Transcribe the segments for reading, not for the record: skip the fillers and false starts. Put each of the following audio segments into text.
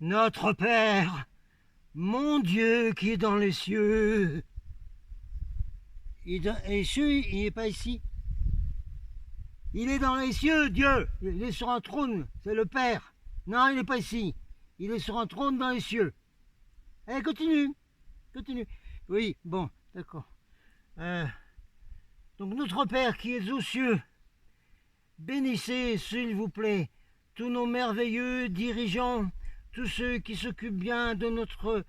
Notre Père, mon Dieu qui est dans les cieux. Et les cieux, il n'est pas ici. Il est dans les cieux, Dieu. Il est sur un trône, c'est le Père. Non, il n'est pas ici. Il est sur un trône dans les cieux. Allez, continue. Continue. Oui, bon, d'accord. Donc notre Père qui est aux cieux, bénissez, s'il vous plaît, tous nos merveilleux dirigeants, tous ceux qui s'occupent bien de notre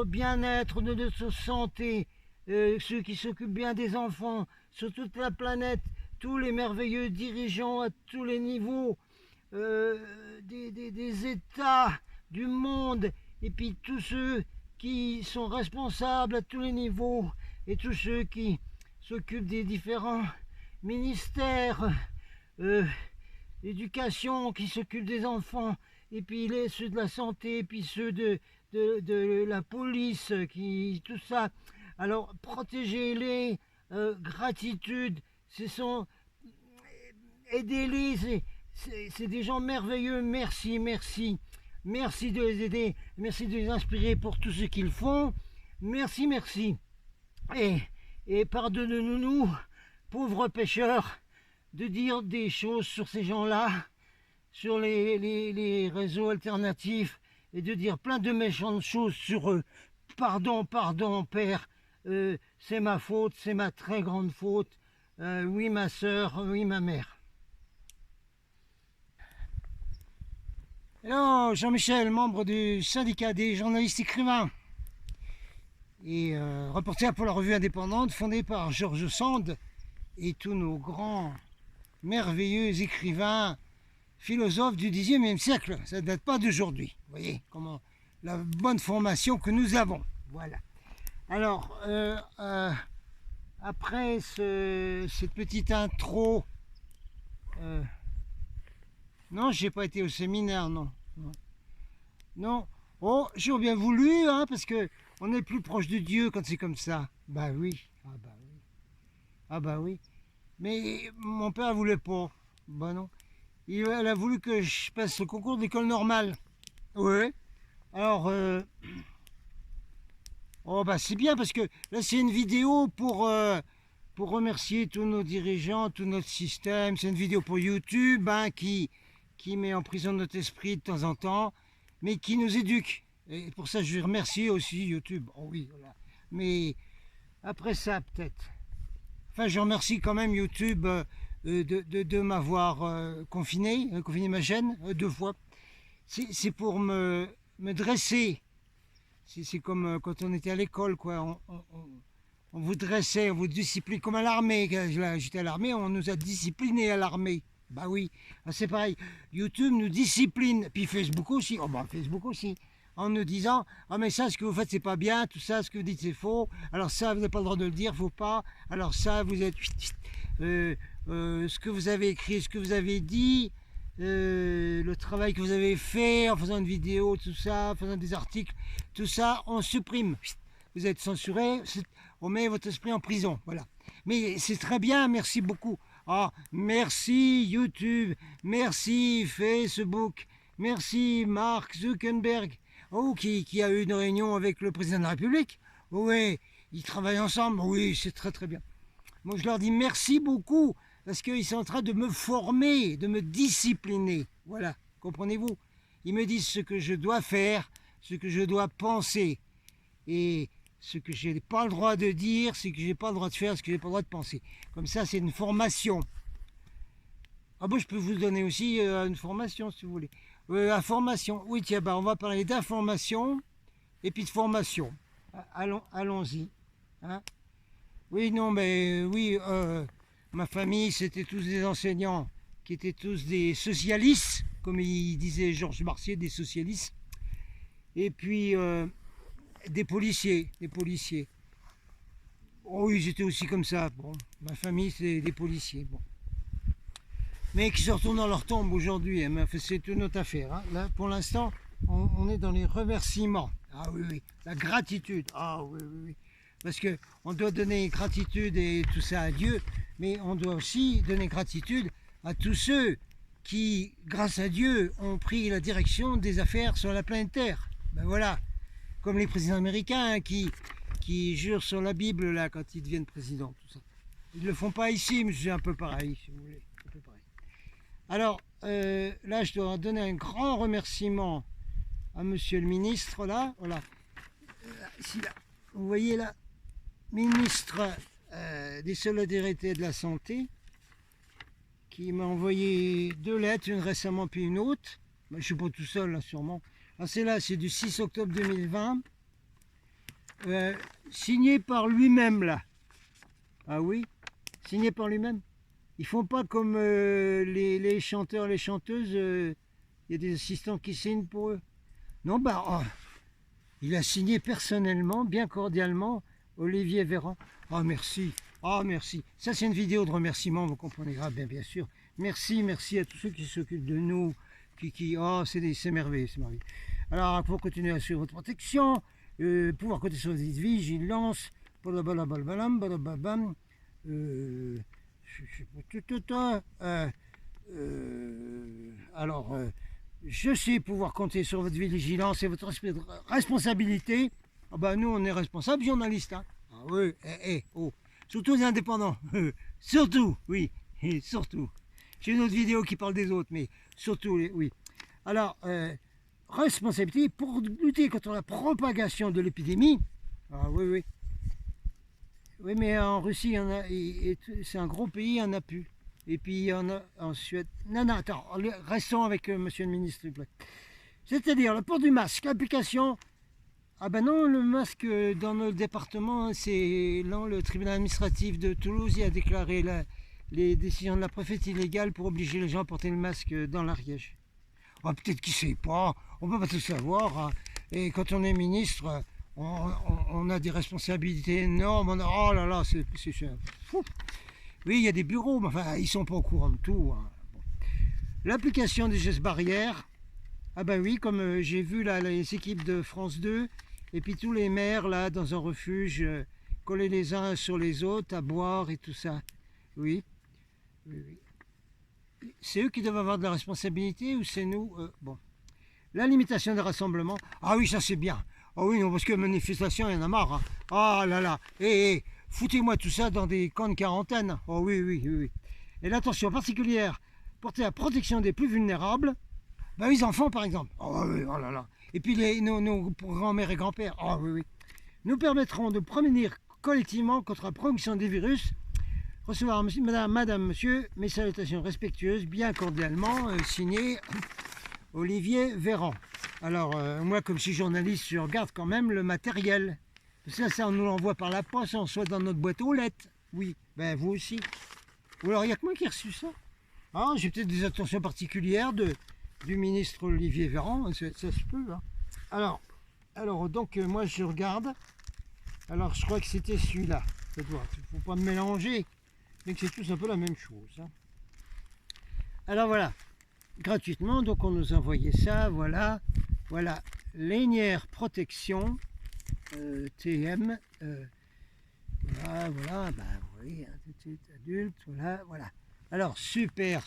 bien-être, de notre santé, ceux qui s'occupent bien des enfants sur toute la planète, tous les merveilleux dirigeants à tous les niveaux, des États du monde, et puis tous ceux qui sont responsables à tous les niveaux, et tous ceux qui s'occupent des différents ministères, l'éducation, qui s'occupent des enfants, et puis ceux de la santé, et puis ceux de la police, tout ça. Alors, protégez-les, gratitude, aidez-les, c'est des gens merveilleux, merci, merci. Merci de les aider, merci de les inspirer pour tout ce qu'ils font. Merci, merci. Et pardonnez-nous, pauvres pécheurs, de dire des choses sur ces gens-là, sur les réseaux alternatifs, et de dire plein de méchantes choses sur eux. Pardon, pardon, Père, c'est ma faute, c'est ma très grande faute. Oui, ma sœur, oui, ma mère. Alors, Jean-Michel, membre du syndicat des journalistes écrivains et reporter pour la revue indépendante fondée par Georges Sand et tous nos grands, merveilleux écrivains, philosophes du XIXe siècle. Ça ne date pas d'aujourd'hui. Vous voyez comment la bonne formation que nous avons. Voilà. Alors, après cette petite intro, non, j'ai pas été au séminaire, non. Non. Oh, j'aurais bien voulu, hein, parce que on est plus proche de Dieu quand c'est comme ça. Bah oui. Ah bah oui. Ah bah oui. Mais mon père voulait pas. Bah non. Elle a voulu que je passe le concours d'école normale. Oui. Alors, oh bah c'est bien parce que là c'est une vidéo pour remercier tous nos dirigeants, tout notre système. C'est une vidéo pour YouTube, hein, qui met en prison notre esprit de temps en temps, mais qui nous éduque. Et pour ça, je vais remercier aussi YouTube. Oh oui, voilà. Mais après ça, peut-être. Enfin, je remercie quand même YouTube de m'avoir confiné ma chaîne 2 fois. C'est pour me dresser. C'est comme quand on était à l'école, quoi. On vous dressait, on vous discipline comme à l'armée. J'étais à l'armée, on nous a disciplinés à l'armée. Bah oui, c'est pareil. YouTube nous discipline, puis Facebook aussi. Oh bah Facebook aussi, en nous disant ah mais ça ce que vous faites c'est pas bien, tout ça ce que vous dites c'est faux. Alors ça vous n'avez pas le droit de le dire, faut pas. Alors ça vous êtes ce que vous avez écrit, ce que vous avez dit, le travail que vous avez fait en faisant une vidéo, tout ça, en faisant des articles, tout ça on supprime. Vous êtes censuré, on met votre esprit en prison, voilà. Mais c'est très bien, merci beaucoup. Ah, merci YouTube, merci Facebook, merci Mark Zuckerberg, oh, qui a eu une réunion avec le président de la République. Oui, ils travaillent ensemble, oui, c'est très très bien. Moi je leur dis merci beaucoup, parce qu'ils sont en train de me former, de me discipliner. Voilà, comprenez-vous? Ils me disent ce que je dois faire, ce que je dois penser. Et ce que je n'ai pas le droit de dire, ce que je n'ai pas le droit de faire, ce que je n'ai pas le droit de penser. Comme ça, c'est une formation. Ah bon, je peux vous donner aussi une formation, si vous voulez. Information, oui, tiens, bah, on va parler d'information et puis de formation. Allons-y. Hein? Oui, non, mais oui, ma famille, c'était tous des enseignants qui étaient tous des socialistes, comme il disait Georges Martier, des socialistes. Et puis... des policiers. Oh, ils étaient aussi comme ça. Bon, ma famille, c'est des policiers. Bon. Mais qui se retournent dans leur tombe aujourd'hui. Hein, c'est une autre affaire. Hein. Là, pour l'instant, on est dans les remerciements. Ah oui, oui. La gratitude. Ah oui, oui, oui. Parce qu'on doit donner gratitude et tout ça à Dieu, mais on doit aussi donner gratitude à tous ceux qui, grâce à Dieu, ont pris la direction des affaires sur la planète Terre. Ben voilà, comme les présidents américains hein, qui jurent sur la Bible là quand ils deviennent présidents, tout ça. Ils ne le font pas ici, mais c'est un peu pareil, si vous voulez. Un peu pareil. Alors, là, je dois donner un grand remerciement à monsieur le ministre, là, voilà. Ici, là, vous voyez là, ministre des Solidarités et de la Santé, qui m'a envoyé 2 lettres, une récemment puis une autre. Ben, je ne suis pas tout seul, là, sûrement. Alors, c'est du 6 octobre 2020, signé par lui-même, là. Ah oui, signé par lui-même. Ils font pas comme les chanteurs, les chanteuses, il y a des assistants qui signent pour eux. Non, bah, oh, il a signé personnellement, bien cordialement, Olivier Véran. Ah, merci. Ah, merci. Ça, c'est une vidéo de remerciement, vous comprenez. Ah, bien sûr. Merci, merci à tous ceux qui s'occupent de nous. Oh, c'est merveilleux, c'est merveilleux. Alors, pour continuer à assurer votre protection, pouvoir compter sur votre vigilance, alors, je sais pouvoir compter sur votre vigilance et votre responsabilité. Ah ben nous, on est responsables journalistes. Hein. Ah oui, oh. Surtout les indépendants. Surtout, oui, surtout. J'ai une autre vidéo qui parle des autres, mais surtout, oui. Alors, responsabilité pour lutter contre la propagation de l'épidémie. Ah oui, oui. Oui, mais en Russie, c'est un gros pays, il n'y en a plus. Et puis, il y en a en Suède. Non, attends, restons avec monsieur le ministre, s'il vous plaît. C'est-à-dire, le port du masque, l'application. Ah ben non, le masque dans notre département, c'est là, le tribunal administratif de Toulouse il a déclaré les décisions de la préfète illégales pour obliger les gens à porter le masque dans l'Ariège. Ah, peut-être qu'il ne sait pas, on ne peut pas tout savoir. Hein. Et quand on est ministre, on a des responsabilités énormes. Oh là là, c'est fou. Oui, il y a des bureaux, mais enfin, ils ne sont pas au courant de tout. Hein. Bon. L'application des gestes barrières, ah ben oui, comme j'ai vu là, les équipes de France 2, et puis tous les maires là, dans un refuge, collés les uns sur les autres, à boire et tout ça. Oui, oui, oui. C'est eux qui doivent avoir de la responsabilité ou c'est nous bon. La limitation des rassemblements, ah oui, ça c'est bien. Ah oui, non, parce que manifestation, il y en a marre. Hein. Ah là là, foutez-moi tout ça dans des camps de quarantaine. Oh oui, oui, oui, oui. Et l'attention particulière portée à la protection des plus vulnérables, ben, les enfants par exemple. Oh oui, oh là là. Et puis nos grands-mères et grands-pères. Oh oui, oui. Nous permettront de prévenir collectivement contre la production des virus. Recevoir madame, monsieur, mes salutations respectueuses, bien cordialement, signé Olivier Véran. Alors, moi, comme je suis journaliste, je regarde quand même le matériel. Parce que ça, on nous l'envoie par la poste, on soit dans notre boîte aux lettres. Oui, ben vous aussi. Ou alors, il n'y a que moi qui ai reçu ça. Ah, j'ai peut-être des attentions particulières du ministre Olivier Véran, ça se peut. Hein. Alors donc, moi, je regarde. Alors, je crois que c'était celui-là. Il ne faut pas me mélanger. Mais que c'est tous un peu la même chose. Hein. Alors, voilà. Gratuitement, donc on nous envoyait ça, voilà, Lanière protection, TM, voilà, bah oui, adulte, voilà. Alors, super,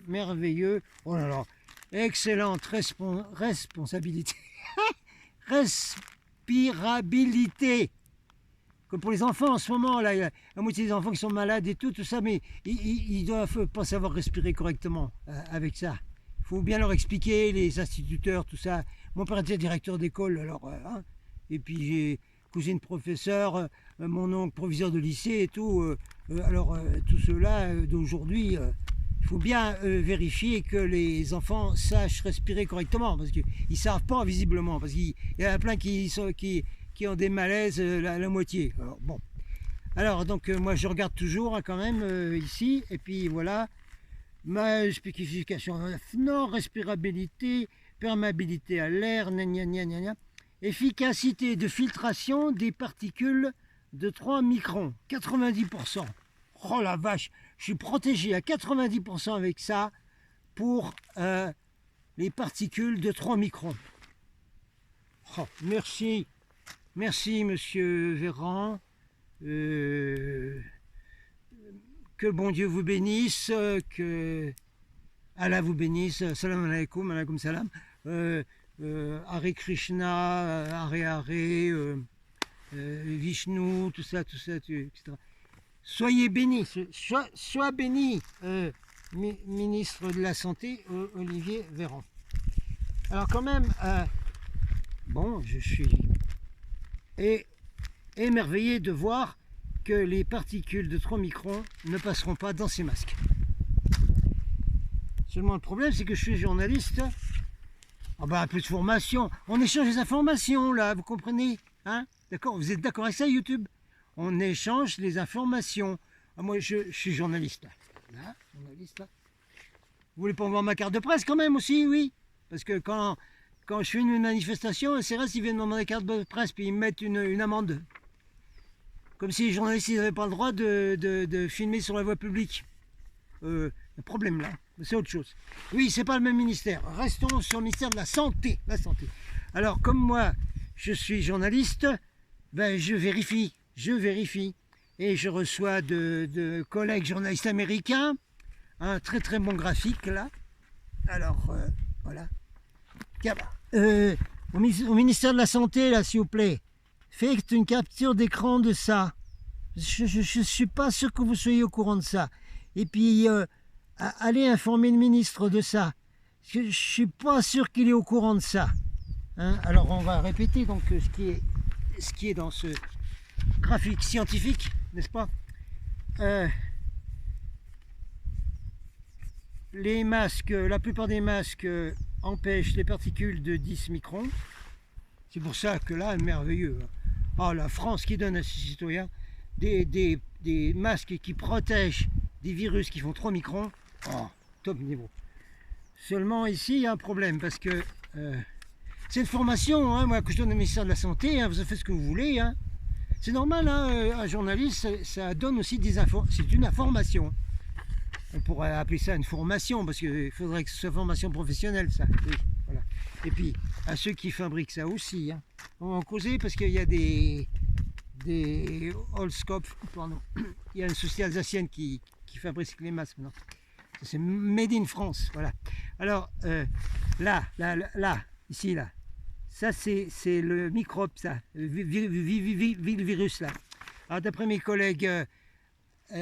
merveilleux, oh là là, excellente responsabilité, respirabilité. Comme pour les enfants en ce moment, là, il y a la moitié des enfants qui sont malades et tout ça, mais ils doivent pas savoir respirer correctement avec ça. Il faut bien leur expliquer, les instituteurs, tout ça. Mon père était directeur d'école, alors, hein, et puis j'ai cousine professeur, mon oncle proviseur de lycée et tout. Alors, tout cela d'aujourd'hui, il faut bien vérifier que les enfants sachent respirer correctement, parce qu'ils ne savent pas visiblement, parce qu'il y en a plein qui ont des malaises la moitié. Alors, bon. Alors, donc, moi, je regarde toujours hein, quand même ici. Et puis, voilà. Ma spécification non, respirabilité, perméabilité à l'air, efficacité de filtration des particules de 3 microns, 90%. Oh la vache, je suis protégé à 90% avec ça pour les particules de 3 microns. Oh, merci. Merci, monsieur Véran. Que bon Dieu vous bénisse. Allah vous bénisse, salam alaikum, alaikum salam, Hare Krishna, Hare Hare, Vishnu, tout ça, etc. Soyez bénis, sois béni, ministre de la Santé, Olivier Véran. Alors quand même, bon, je suis émerveillé de voir que les particules de 3 microns ne passeront pas dans ces masques. Seulement le problème, c'est que je suis journaliste. Ah ben, un peu de formation. On échange les informations, là, vous comprenez, hein? D'accord? Vous êtes d'accord avec ça, YouTube? On échange les informations. Ah, moi, je suis journaliste. Là, journaliste, là. Vous voulez pas voir ma carte de presse quand même aussi, oui? Parce que quand je fais une manifestation, un CRS, ils viennent me demander la carte de presse, puis ils me mettent une amende. Comme si les journalistes n'avaient pas le droit de filmer sur la voie publique. Le problème là, c'est autre chose. Oui, c'est pas le même ministère. Restons sur le ministère de la Santé. La santé. Alors, comme moi, je suis journaliste, ben, je vérifie. Et je reçois de collègues journalistes américains un très très bon graphique là. Alors, voilà. Tiens, au ministère de la Santé, là, s'il vous plaît, faites une capture d'écran de ça. Je ne suis pas sûr que vous soyez au courant de ça. Et puis, allez informer le ministre de ça. Je ne suis pas sûr qu'il est au courant de ça. Hein? Alors, on va répéter donc ce qui est dans ce graphique scientifique, n'est-ce pas? Les masques, la plupart des masques empêchent les particules de 10 microns. C'est pour ça que là, merveilleux. Ah, la France qui donne à ses citoyens des masques qui protègent des virus qui font 3 microns. Oh, top niveau. Seulement ici, il y a un problème parce que c'est une formation, hein, moi, que je donne au ministère de la Santé, hein, vous faites ce que vous voulez. Hein. C'est normal, hein, un journaliste, ça donne aussi des infos. C'est une information. On pourrait appeler ça une formation parce qu'il faudrait que ce soit formation professionnelle, ça. Oui, voilà. Et puis, à ceux qui fabriquent ça aussi, hein. On va en causer parce qu'il y a des Holscope, pardon. Il y a une société alsacienne qui fabrique les masques maintenant. C'est Made in France, voilà. Alors, là, ici, là. Ça, c'est le microbe, ça. Le virus, là. Alors, d'après mes collègues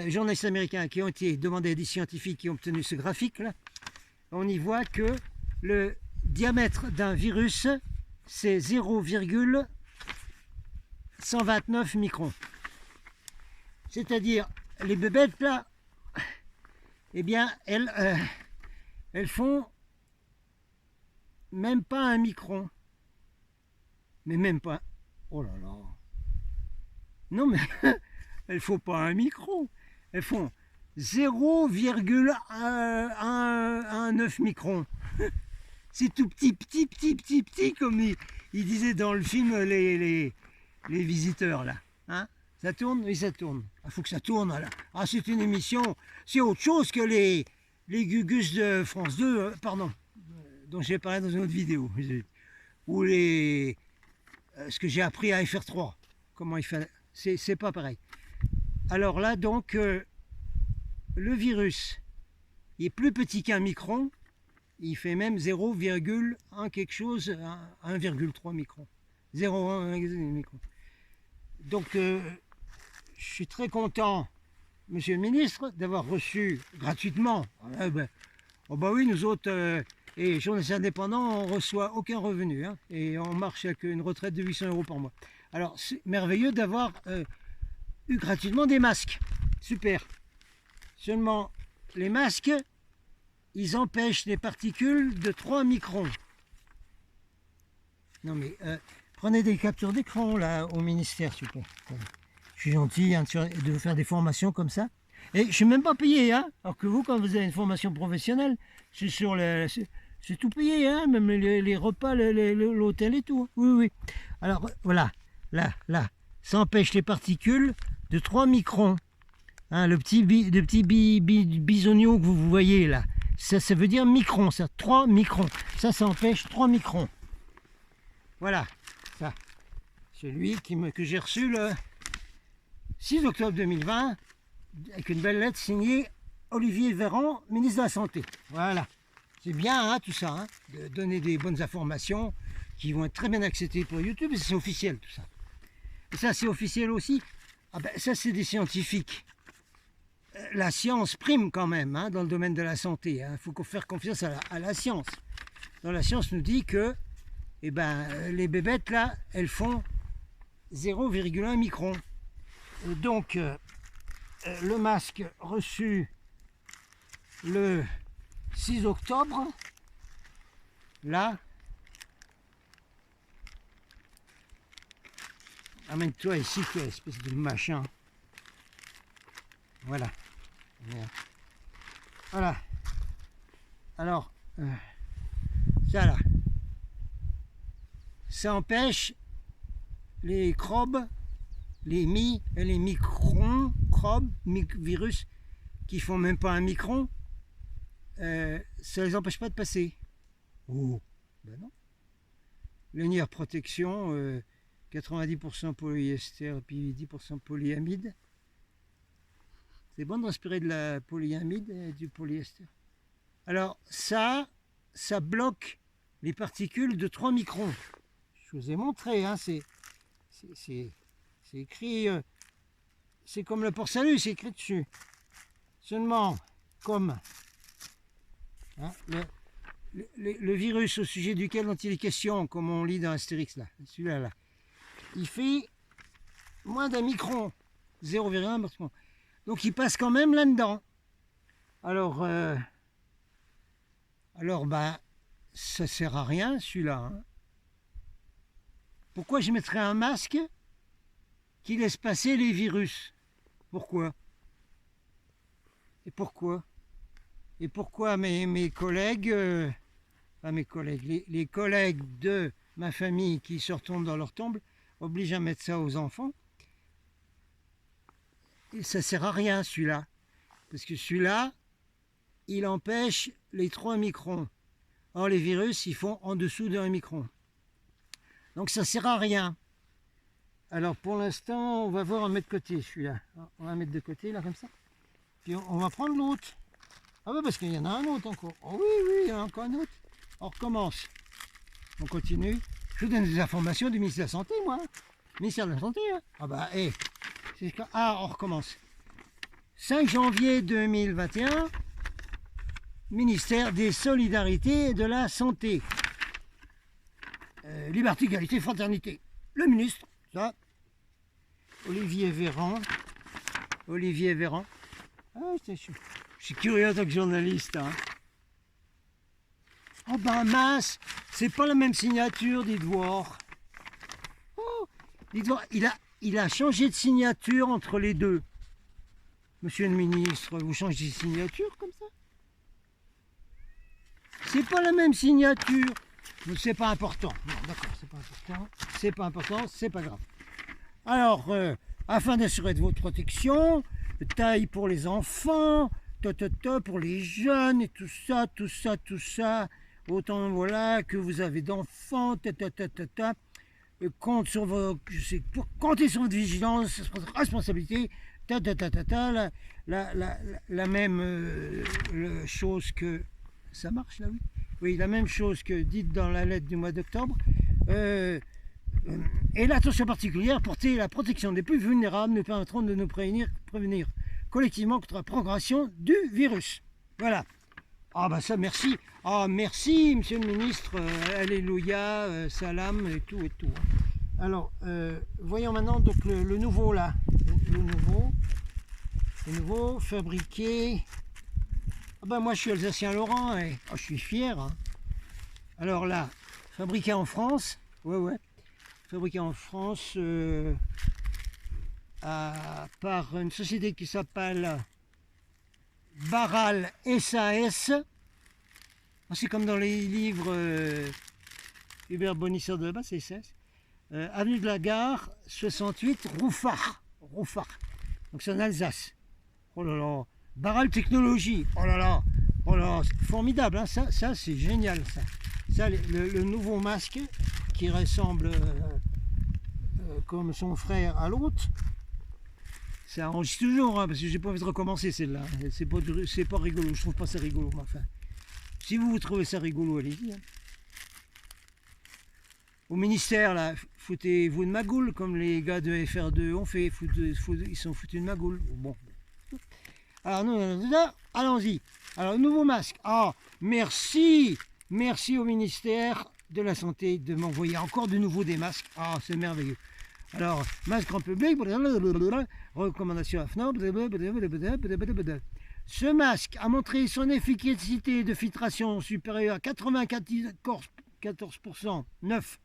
journalistes américains qui ont été demandés à des scientifiques qui ont obtenu ce graphique là, on y voit que le diamètre d'un virus c'est 0,129 microns. C'est-à-dire les bébêtes là, eh bien elles font même pas 1 micron. Mais même pas. Oh là là. Non mais elles font pas 1 micron. Elles font 0,19 microns. C'est tout petit, comme il disait dans le film les visiteurs là. Hein? Ça tourne? Oui, ça tourne. Il faut que ça tourne là. Ah, c'est une émission, c'est autre chose que les Gugus de France 2, pardon, dont j'ai parlé dans une autre vidéo. Ou ce que j'ai appris à FR3. Comment il fait. C'est pas pareil. Alors là, donc, le virus, il est plus petit qu'un micron, il fait même 0,1 quelque chose, 1,3 micron. 0,1 micron. Donc, je suis très content, monsieur le ministre, d'avoir reçu gratuitement. Oh bah oui, nous autres, et journalistes indépendants, on ne reçoit aucun revenu. Hein, et on marche avec une retraite de 800 € par mois. Alors, c'est merveilleux d'avoir eu gratuitement des masques. Super. Seulement, les masques, ils empêchent les particules de 3 microns. Non mais, prenez des captures d'écran là au ministère, s'il vous plaît. Je suis gentil hein, de vous faire des formations comme ça. Et je ne suis même pas payé, hein. Alors que vous, quand vous avez une formation professionnelle, c'est c'est tout payé, hein, même les repas, l'hôtel et tout. Oui, oui. Alors voilà, là, ça empêche les particules de 3 microns. Hein, le petit bisogno que vous voyez là, ça veut dire micron, ça, 3 microns. Ça empêche 3 microns. Voilà, ça. Celui que j'ai reçu le 6 octobre 2020, avec une belle lettre signée Olivier Véran, ministre de la Santé. Voilà. C'est bien hein, tout ça, hein, de donner des bonnes informations qui vont être très bien acceptées pour YouTube, et c'est officiel tout ça. Et ça c'est officiel aussi, ah ben, ça c'est des scientifiques. La science prime quand même hein, dans le domaine de la santé, il faut faire confiance à la science. Dans la science nous dit que eh ben, les bébêtes là, elles font 0,1 micron. Donc le masque reçu le 6 octobre, là, amène-toi ici, toi, espèce de machin. Voilà. Voilà. Alors, ça là, ça empêche les microbes, les microns, virus, qui font même pas un micron, ça les empêche pas de passer. Oh, ben non. Linéaire protection, 90% polyester et puis 10% polyamide. C'est bon de respirer de la polyamide et du polyester. Alors ça bloque les particules de 3 microns. Je vous ai montré, hein, c'est écrit, c'est comme le port-salut, c'est écrit dessus. Seulement, comme hein, le virus au sujet duquel dont il est question, comme on lit dans Astérix, là, celui-là, là, il fait moins d'un micron, 0,1 micron. Donc il passe quand même là-dedans. Alors bah, ça sert à rien celui-là. Hein. Pourquoi je mettrais un masque qui laisse passer les virus? Pourquoi? Et pourquoi? Et pourquoi mes collègues, pas mes collègues, les collègues de ma famille qui se retournent dans leur tombe, obligent à mettre ça aux enfants? Et ça sert à rien celui-là. Parce que celui-là, il empêche les 3 microns. Or les virus, ils font en dessous de 1 micron. Donc ça sert à rien. Alors pour l'instant, on va voir en mettre de côté celui-là. On va mettre de côté là comme ça. Puis on va prendre l'autre. Ah ouais, parce qu'il y en a un autre encore. Oh oui, il y en a encore un autre. On recommence. On continue. Je vous donne des informations du ministère de la Santé, moi. Ministère de la Santé. Hein. Ah bah, hé. On recommence. 5 janvier 2021, ministère des Solidarités et de la Santé. Liberté, égalité, fraternité. Le ministre, ça. Olivier Véran. Ah, je suis curieux en tant que journaliste. Hein. Oh ben mince, c'est pas la même signature, dites voir. Oh, dites voir, il a changé de signature entre les deux. Monsieur le ministre, vous changez de signature comme ça? C'est pas la même signature. Mais c'est pas important. Non, d'accord, c'est pas important. C'est pas important, c'est pas grave. Alors, afin d'assurer de votre protection, taille pour les enfants, pour les jeunes et tout ça. Autant voilà que vous avez d'enfants, compte sur comptez sur votre vigilance, responsabilité, la même chose que ça marche là, oui. Oui, la même chose que dite dans la lettre du mois d'octobre. Et l'attention particulière portée à la protection des plus vulnérables nous permettront de nous prévenir collectivement contre la progression du virus. Voilà. Ah bah ça, merci. Ah merci, monsieur le ministre. Alléluia, salam et tout. Alors, voyons maintenant donc le nouveau là. Le nouveau fabriqué. Ah bah moi je suis Alsacien Laurent et je suis fier. Hein. Alors là, fabriqué en France. Ouais. Fabriqué en France par une société qui s'appelle Baral SAS. C'est comme dans les livres Hubert Bonisseur de là-bas, c'est SAS. Avenue de la Gare, 68, Rouffach. Donc c'est en Alsace. Oh là là. Baral Technologie. Oh là là, c'est formidable. Hein. Ça c'est génial. Ça le nouveau masque qui ressemble comme son frère à l'autre. Ça enregistre toujours, hein, parce que j'ai pas envie de recommencer celle-là. C'est pas rigolo, je trouve pas ça rigolo, mais enfin. Si vous trouvez ça rigolo, allez-y. Hein. Au ministère, là, foutez-vous de ma goule, comme les gars de FR2 ont fait, ils sont foutus de ma goule. Bon. Alors, nous, allons-y. Alors, nouveau masque. Ah, merci au ministère de la Santé de m'envoyer encore de nouveau des masques. Ah, c'est merveilleux. Alors, masque grand public, recommandation AFNOR. Ce masque a montré son efficacité de filtration supérieure à 94% neuf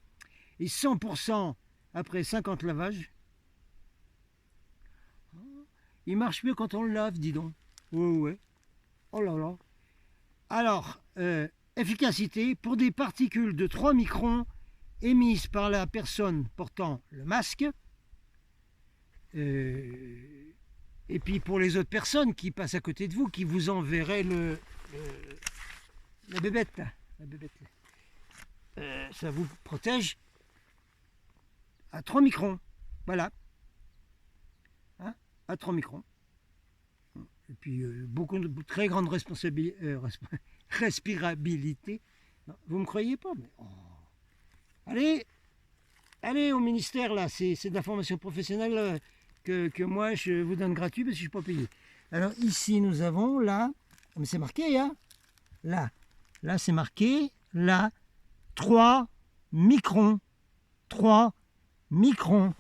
et 100% après 50 lavages. Il marche mieux quand on le lave, dis donc. Ouais. Oh là là. Alors, efficacité pour des particules de 3 microns émises par la personne portant le masque. Et puis pour les autres personnes qui passent à côté de vous, qui vous enverraient la bébête là. Ça vous protège à 3 microns. Voilà. Hein, à 3 microns. Et puis beaucoup de très grande respirabilité. Non, vous me croyez pas, mais allez au ministère là, c'est de la formation professionnelle que moi je vous donne gratuit parce que je ne suis pas payé. Alors ici nous avons là, mais c'est marqué hein, là c'est marqué là 3 microns. 3 microns.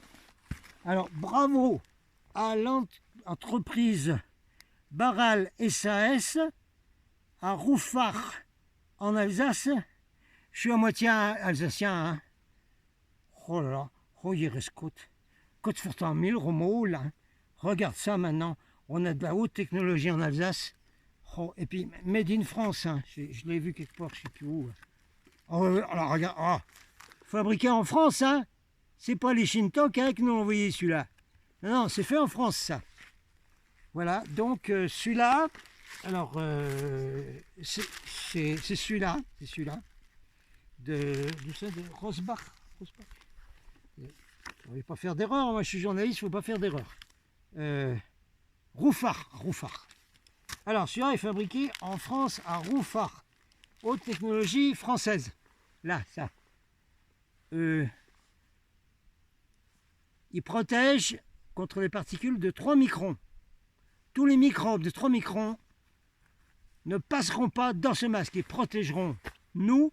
Alors bravo à l'entreprise Baral SAS à Rouffach en Alsace. Je suis à moitié alsacien. Hein. Oh là là, oh Côte Fortin 1000, Romo, là. Regarde ça maintenant. On a de la haute technologie en Alsace. Oh, et puis, made in France. Hein. Je l'ai vu quelque part, je ne sais plus où. Oh, alors regarde, fabriqué en France. Hein. C'est pas les Shintok hein, qui nous ont envoyé celui-là. Non, c'est fait en France, ça. Voilà, donc celui-là, alors c'est celui-là, de Rosbach. Il ne faut pas faire d'erreur, moi je suis journaliste, il ne faut pas faire d'erreur. Rouffach. Alors celui-là est fabriqué en France à Rouffach, haute technologie française. Là, ça. Il protège contre les particules de 3 microns. Tous les microbes de 3 microns ne passeront pas dans ce masque et protégeront nous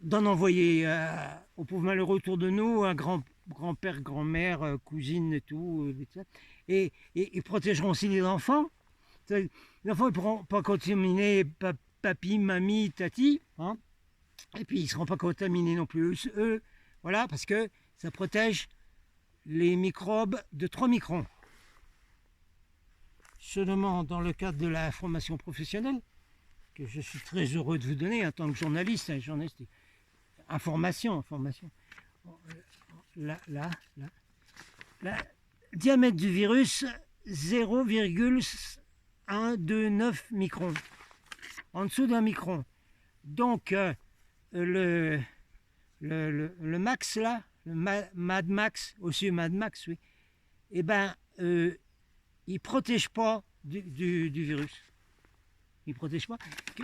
d'en envoyer aux pauvres malheureux autour de nous, un grand-père, grand-mère, cousine et tout, et protégeront aussi les enfants. Les enfants ne pourront pas contaminer papy, mamie, tati, hein, et puis ils ne seront pas contaminés non plus eux, voilà, parce que ça protège les microbes de 3 microns. Seulement dans le cadre de la formation professionnelle, que je suis très heureux de vous donner en tant que journaliste, information. Là, diamètre du virus 0,129 microns, en dessous d'un micron. Donc le max là, le Mad Max, aussi Mad Max, oui, eh ben il ne protège pas du virus. Il ne protège pas.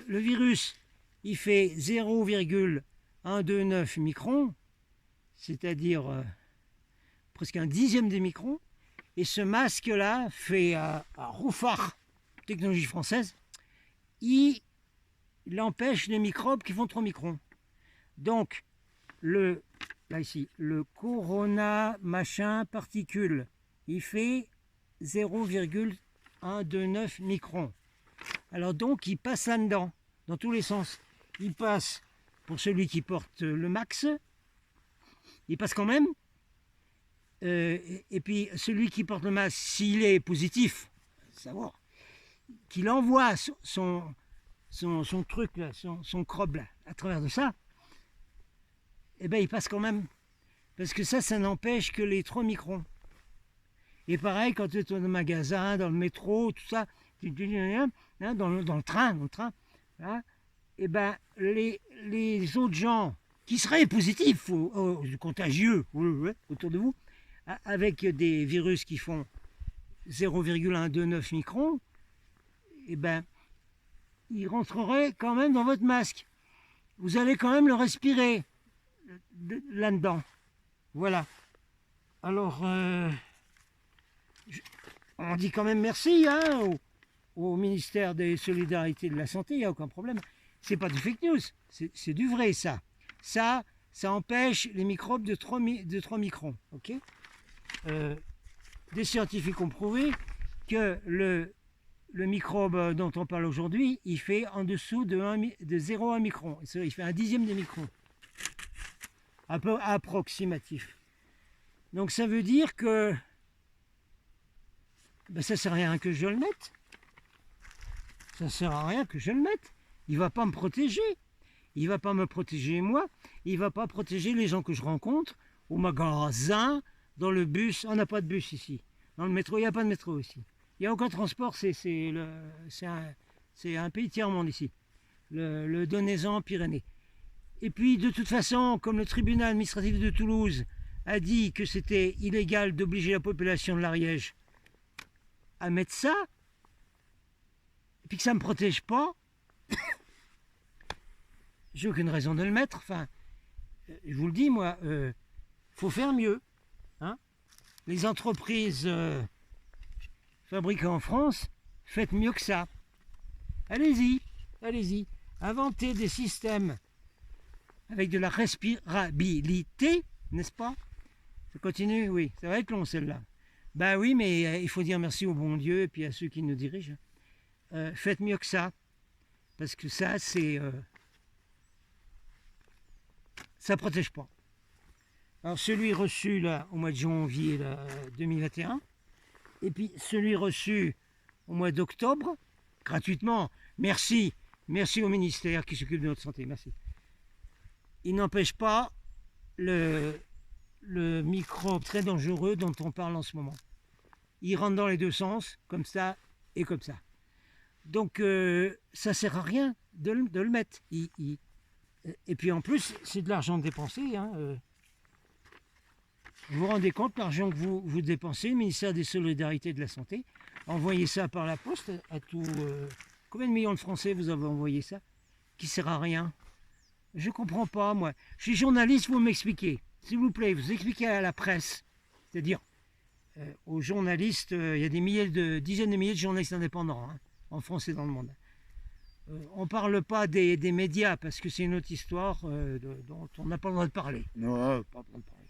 Le virus, il fait 0,129 microns, c'est-à-dire presque un dixième des microns. Et ce masque-là, fait à Rouffach, technologie française, il empêche les microbes qui font 3 microns. Donc, là ici, le corona machin particule, il fait 0,129 microns. Alors donc, il passe là-dedans, dans tous les sens. Il passe, pour celui qui porte le max, il passe quand même. Et puis, celui qui porte le masque, s'il est positif, savoir, qu'il envoie son truc, là, son crobe, là, à travers de ça, eh bien, il passe quand même. Parce que ça n'empêche que les 3 microns. Et pareil, quand tu es dans le magasin, dans le métro, tout ça, dans le train, hein, et ben les autres gens qui seraient positifs, contagieux autour de vous, avec des virus qui font 0,129 microns, et ben il rentrerait quand même dans votre masque. Vous allez quand même le respirer là-dedans. Voilà. Alors, on dit quand même merci hein, au ministère des Solidarités et de la Santé, il n'y a aucun problème. C'est pas du fake news, c'est du vrai ça. Ça empêche les microbes de 3 microns. Okay, des scientifiques ont prouvé que le microbe dont on parle aujourd'hui, il fait en dessous de 0,1 micron. Il fait un dixième de micron. Un peu approximatif. Donc ça veut dire que ben, ça ne sert à rien que je le mette. Ça ne sert à rien que je le mette. Il ne va pas me protéger. Il ne va pas me protéger moi. Il ne va pas protéger les gens que je rencontre au magasin, dans le bus. On n'a pas de bus ici. Dans le métro, il n'y a pas de métro ici. Il n'y a aucun transport. C'est un pays tiers-monde ici. Le Donezan-Pyrénées. Et puis, de toute façon, comme le tribunal administratif de Toulouse a dit que c'était illégal d'obliger la population de l'Ariège à mettre ça, et puis que ça ne me protège pas, j'ai aucune raison de le mettre. Enfin, je vous le dis, moi, faut faire mieux. Hein, les entreprises fabriquées en France, faites mieux que ça. Allez-y, allez-y. Inventez des systèmes avec de la respirabilité, n'est-ce pas? Ça continue, oui. Ça va être long, celle-là. Ben oui, mais il faut dire merci au bon Dieu et puis à ceux qui nous dirigent. Faites mieux que ça. Parce que ça, c'est... ça protège pas. Alors, celui reçu, là, au mois de janvier là, 2021, et puis celui reçu au mois d'octobre, gratuitement. Merci. Merci au ministère qui s'occupe de notre santé. Merci. Il n'empêche pas le microbe très dangereux dont on parle en ce moment. Il rentre dans les deux sens, comme ça et comme ça. Donc ça ne sert à rien de le mettre. Et puis en plus, c'est de l'argent dépensé. Hein. Vous vous rendez compte, l'argent que vous dépensez, le ministère des Solidarités et de la Santé, envoyez ça par la poste à tout... combien de millions de Français vous avez envoyé ça? Qui ne sert à rien? Je ne comprends pas, moi. Je suis journaliste, vous m'expliquez. S'il vous plaît, vous expliquez à la presse. C'est-à-dire, aux journalistes, il y a dizaines de milliers de journalistes indépendants, hein, en France et dans le monde. On ne parle pas des médias, parce que c'est une autre histoire dont on n'a pas le droit de parler. Non, pas le droit de parler.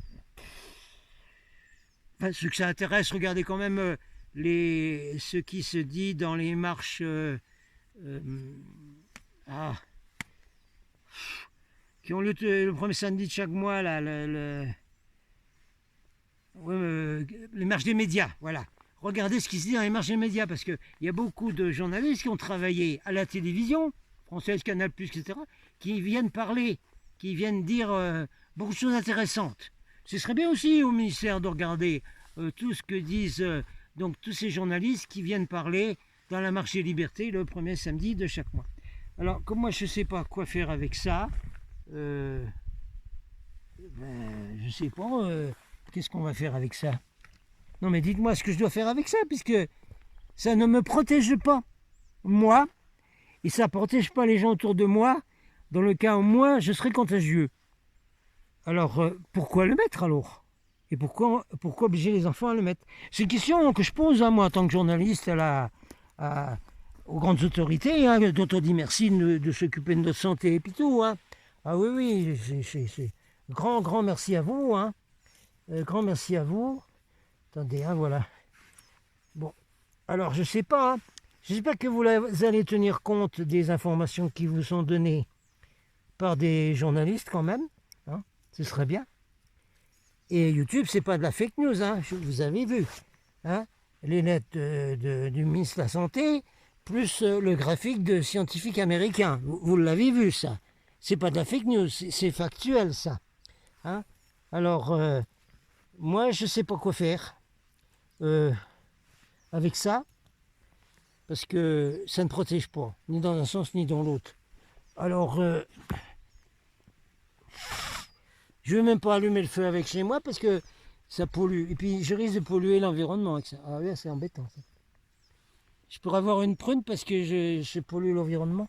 Enfin, ceux que ça intéresse, regardez quand même ce qui se dit dans les marches... qui ont le premier samedi de chaque mois, là, les marches des médias, voilà. Regardez ce qui se dit dans les marches des médias, parce qu'il y a beaucoup de journalistes qui ont travaillé à la télévision, française, Canal+, etc., qui viennent parler, qui viennent dire beaucoup de choses intéressantes. Ce serait bien aussi au ministère de regarder tout ce que disent donc tous ces journalistes qui viennent parler dans la marche des libertés le premier samedi de chaque mois. Alors, comme moi je ne sais pas quoi faire avec ça, je ne sais pas, qu'est-ce qu'on va faire avec ça? Non mais dites-moi ce que je dois faire avec ça, puisque ça ne me protège pas, moi, et ça ne protège pas les gens autour de moi, dans le cas où moi je serais contagieux. Alors, pourquoi le mettre alors? Et pourquoi obliger les enfants à le mettre? C'est une question que je pose, hein, moi, en tant que journaliste, aux grandes autorités, hein, dont on dit merci de s'occuper de notre santé et puis tout. Hein. Ah oui, c'est grand merci à vous. Hein. Grand merci à vous. Attendez, hein, voilà. Bon, alors je sais pas. Hein. J'espère que vous allez tenir compte des informations qui vous sont données par des journalistes quand même. Hein. Ce serait bien. Et YouTube, c'est pas de la fake news, hein, vous avez vu. Hein. Les lettres du ministre de la Santé, plus le graphique de scientifiques américains. Vous l'avez vu, ça. C'est pas de la fake news, c'est factuel, ça. Hein. Alors, moi, je sais pas quoi faire avec ça, parce que ça ne protège pas, ni dans un sens, ni dans l'autre. Alors, je ne vais même pas allumer le feu avec chez moi, parce que ça pollue. Et puis, je risque de polluer l'environnement avec ça. Ah oui, c'est embêtant, ça. Je pourrais avoir une prune parce que je pollue l'environnement.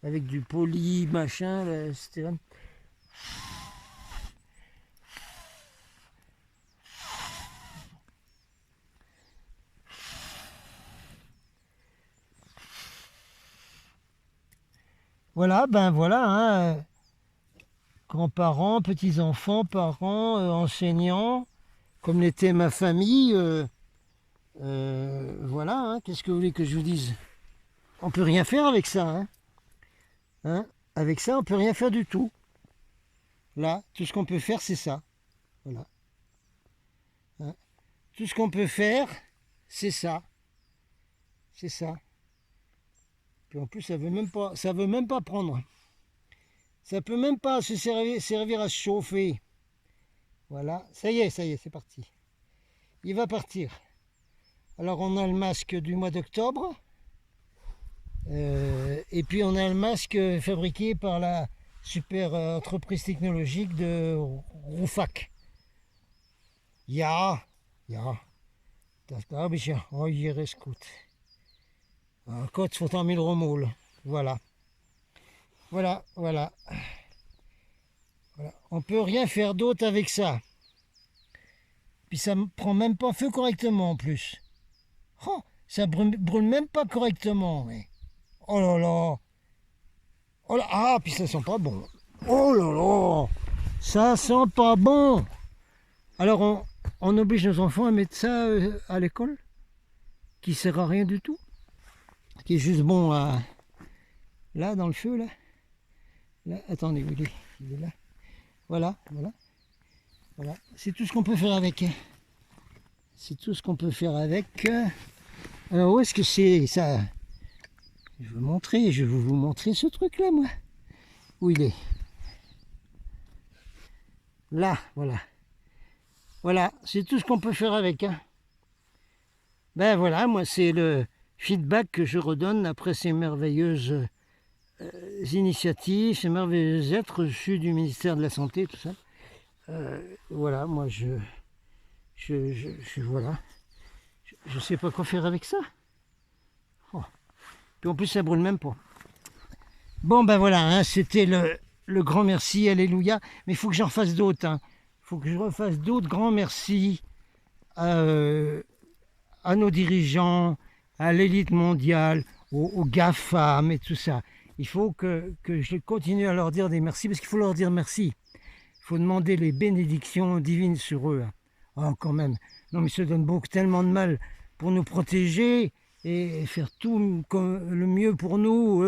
Avec du poli, machin, là, etc. Voilà, ben voilà, hein, grands-parents, petits-enfants, parents, enseignants, comme l'était ma famille. Voilà, hein, qu'est-ce que vous voulez que je vous dise? On peut rien faire avec ça, hein. Hein? Avec ça, on peut rien faire du tout. Là, tout ce qu'on peut faire, c'est ça. Voilà. Hein? Tout ce qu'on peut faire, c'est ça. C'est ça. Puis en plus, ça veut même pas prendre. Ça peut même pas se servir à se chauffer. Voilà. Ça y est, c'est parti. Il va partir. Alors on a le masque du mois d'octobre. Et puis on a le masque fabriqué par la super entreprise technologique de Roufac. Ja, das glaube ich ja. Oh, hier ist gut. Kurz vor Tamil Romul. Voilà. Voilà. On peut rien faire d'autre avec ça. Puis ça ne prend même pas feu correctement en plus. Oh, ça brûle même pas correctement. Mais... Oh là là. Oh là. Ah, puis ça sent pas bon. Oh là là. Ça sent pas bon. Alors on oblige nos enfants à mettre ça à l'école, qui sert à rien du tout, qui est juste bon à... Là, dans le feu, là. Là, attendez, il est là. Voilà. C'est tout ce qu'on peut faire avec. C'est tout ce qu'on peut faire avec. Alors, où est-ce que c'est ça? Je vais vous montrer ce truc-là, moi. Où il est? Là, voilà. Voilà, c'est tout ce qu'on peut faire avec. Hein. Ben voilà, moi, c'est le feedback que je redonne après ces merveilleuses initiatives, ces merveilleux êtres reçus du ministère de la Santé, tout ça. Voilà, moi, voilà. Je sais pas quoi faire avec ça. Oh. Puis en plus, ça brûle même pas. Bon, ben voilà, hein, c'était le grand merci, alléluia. Mais il faut que j'en fasse d'autres. Hein. Il faut que je refasse d'autres grands merci à nos dirigeants, à l'élite mondiale, aux GAFAM et tout ça. Il faut que je continue à leur dire des merci, parce qu'il faut leur dire merci. Il faut demander les bénédictions divines sur eux. Oh, quand même. Non, mais ils se donnent tellement de mal pour nous protéger et faire tout le mieux pour nous,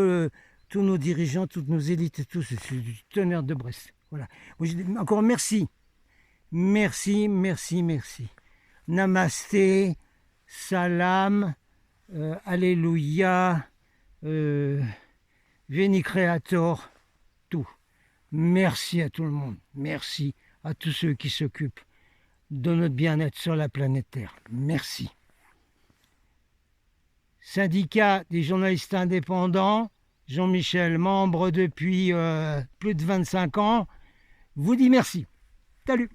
tous nos dirigeants, toutes nos élites et tout. C'est du tonnerre de Brest. Voilà. Encore merci. Merci. Namasté, salam, alléluia, Veni Creator, tout. Merci à tout le monde. Merci à tous ceux qui s'occupent de notre bien-être sur la planète Terre. Merci. Syndicat des journalistes indépendants, Jean-Michel, membre depuis plus de 25 ans, vous dit merci. Salut.